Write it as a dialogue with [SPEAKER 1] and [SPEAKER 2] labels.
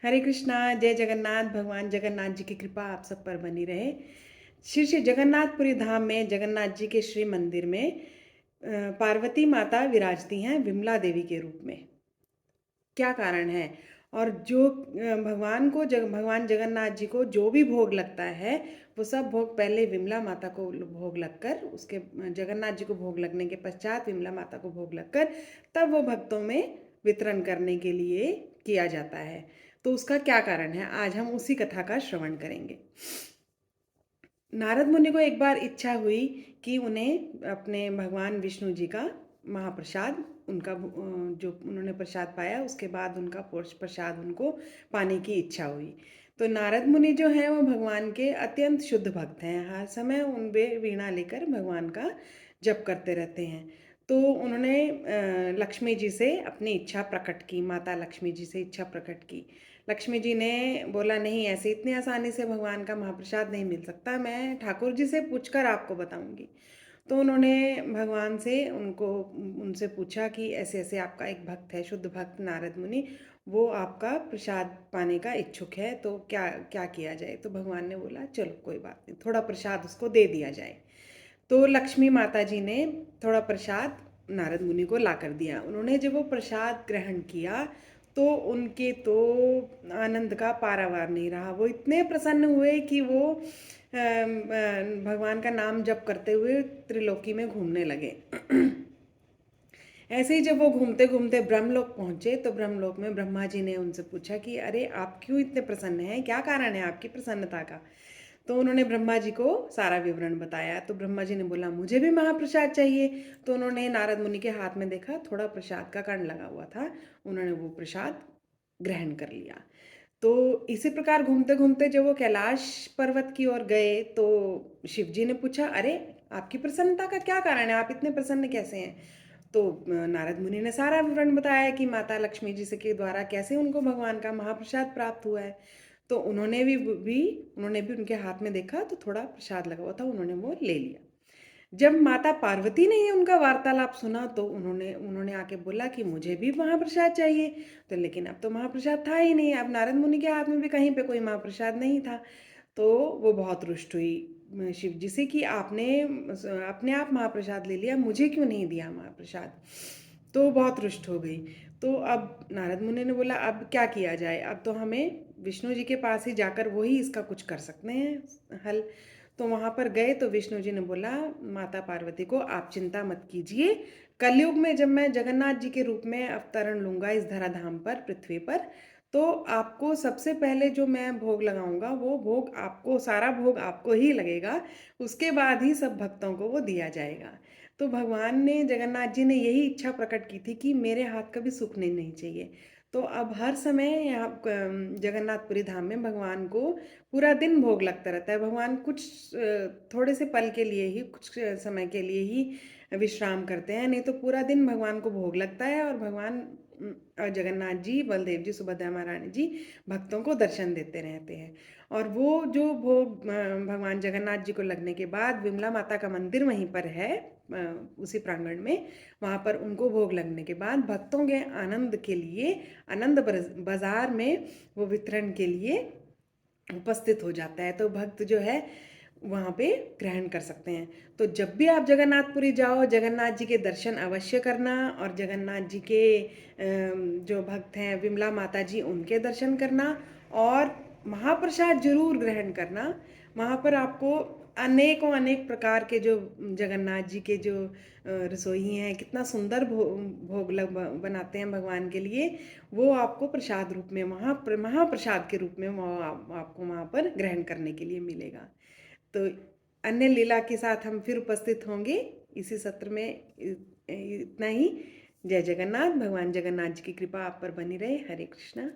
[SPEAKER 1] हरे कृष्णा। जय जगन्नाथ। भगवान जगन्नाथ जी की कृपा आप सब पर बनी रहे। श्री श्री जगन्नाथपुरी धाम में जगन्नाथ जी के श्री मंदिर में पार्वती माता विराजती हैं विमला देवी के रूप में। क्या कारण है? और जो भगवान जगन्नाथ जी को जो भी भोग लगता है वो सब भोग पहले विमला माता को भोग लगकर, उसके जगन्नाथ जी को भोग लगने के पश्चात विमला माता को भोग लगकर तब वो भक्तों में वितरण करने के लिए किया जाता है। तो उसका क्या कारण है, आज हम उसी कथा का श्रवण करेंगे। नारद मुनि को एक बार इच्छा हुई कि उन्हें अपने भगवान विष्णु जी का महाप्रसाद, जो उन्होंने प्रसाद पाया उसके बाद उनका प्रसाद उनको पाने की इच्छा हुई। तो नारद मुनि जो हैं वो भगवान के अत्यंत शुद्ध भक्त हैं। हर समय उन वे वीणा लेकर भगवान का जप करते रहते हैं। तो उन्होंने लक्ष्मी जी से अपनी इच्छा प्रकट की, माता लक्ष्मी जी से इच्छा प्रकट की। लक्ष्मी जी ने बोला, नहीं, ऐसे इतनी आसानी से भगवान का महाप्रसाद नहीं मिल सकता, मैं ठाकुर जी से पूछकर आपको बताऊंगी। तो उन्होंने भगवान से उनसे पूछा कि ऐसे ऐसे आपका एक भक्त है, शुद्ध भक्त नारद मुनि, वो आपका प्रसाद पाने का इच्छुक है, तो क्या क्या किया जाए। तो भगवान ने बोला, चलो कोई बात नहीं, थोड़ा प्रसाद उसको दे दिया जाए। तो लक्ष्मी माता जी ने थोड़ा प्रसाद नारद मुनि को ला कर दिया। उन्होंने जब वो प्रसाद ग्रहण किया तो उनके तो आनंद का पारावार नहीं रहा। वो इतने प्रसन्न हुए कि वो भगवान का नाम जप करते हुए त्रिलोकी में घूमने लगे। ऐसे ही जब वो घूमते घूमते ब्रह्मलोक पहुंचे तो ब्रह्मलोक में ब्रह्मा जी ने उनसे पूछा कि अरे, आप क्यों इतने प्रसन्न हैं, क्या कारण है आपकी प्रसन्नता का। तो उन्होंने ब्रह्मा जी को सारा विवरण बताया। तो ब्रह्मा जी ने बोला, मुझे भी महाप्रसाद चाहिए। तो उन्होंने नारद मुनि के हाथ में देखा, थोड़ा प्रसाद का कण लगा हुआ था। उन्होंने वो प्रसाद ग्रहण कर लिया। तो इसी प्रकार घूमते घूमते जब वो कैलाश पर्वत की ओर गए तो शिव जी ने पूछा, अरे, आपकी प्रसन्नता का क्या कारण है, आप इतने प्रसन्न कैसे हैं। तो नारद मुनि ने सारा विवरण बताया कि माता लक्ष्मी जी से के द्वारा कैसे उनको भगवान का महाप्रसाद प्राप्त हुआ है। तो उन्होंने भी उनके हाथ में देखा तो थोड़ा प्रसाद लगा हुआ था, उन्होंने वो ले लिया। जब माता पार्वती ने ये उनका वार्तालाप सुना तो उन्होंने उन्होंने आके बोला कि मुझे भी महाप्रसाद चाहिए। तो लेकिन अब तो महाप्रसाद था ही नहीं, अब नारद मुनि के हाथ में भी कहीं पे कोई महाप्रसाद नहीं था। तो वो बहुत रुष्ट हुई शिव जी से कि आपने अपने आप महाप्रसाद ले लिया, मुझे क्यों नहीं दिया महाप्रसाद। तो बहुत रुष्ट हो गई। तो अब नारद मुनि ने बोला, अब क्या किया जाए, अब तो हमें विष्णु जी के पास ही जाकर वो ही इसका कुछ कर सकते हैं हल। तो वहाँ पर गए तो विष्णु जी ने बोला माता पार्वती को, आप चिंता मत कीजिए, कलयुग में जब मैं जगन्नाथ जी के रूप में अवतरण लूँगा इस धराधाम पर, पृथ्वी पर, तो आपको सबसे पहले जो मैं भोग लगाऊंगा वो भोग आपको, सारा भोग आपको ही लगेगा, उसके बाद ही सब भक्तों को वो दिया जाएगा। तो भगवान ने, जगन्नाथ जी ने यही इच्छा प्रकट की थी कि मेरे हाथ कभी सूखने नहीं चाहिए। तो अब हर समय यहाँ जगन्नाथपुरी धाम में भगवान को पूरा दिन भोग लगता रहता है। भगवान कुछ थोड़े से पल के लिए ही, कुछ समय के लिए ही विश्राम करते हैं, नहीं तो पूरा दिन भगवान को भोग लगता है। और भगवान और जगन्नाथ जी, बलदेव जी, सुभद्रा महारानी जी भक्तों को दर्शन देते रहते हैं। और वो जो भोग भगवान जगन्नाथ जी को लगने के बाद विमला माता का मंदिर वहीं पर है, उसी प्रांगण में, वहाँ पर उनको भोग लगने के बाद भक्तों के आनंद के लिए आनंद बाजार में वो वितरण के लिए उपस्थित हो जाता है। तो भक्त जो है वहाँ पे ग्रहण कर सकते हैं। तो जब भी आप जगन्नाथपुरी जाओ, जगन्नाथ जी के दर्शन अवश्य करना, और जगन्नाथ जी के जो भक्त हैं विमला माता जी, उनके दर्शन करना, और महाप्रसाद जरूर ग्रहण करना। वहाँ पर आपको अनेकों अनेक प्रकार के जो जगन्नाथ जी के जो रसोई हैं, कितना सुंदर भोग बनाते हैं भगवान के लिए, वो आपको प्रसाद रूप में, महाप्रसाद के रूप में वो आपको वहाँ पर ग्रहण करने के लिए मिलेगा। तो अन्य लीला के साथ हम फिर उपस्थित होंगे इसी सत्र में। इतना ही। जय जगन्नाथ। भगवान जगन्नाथ जी की कृपा आप पर बनी रहे। हरे कृष्णा।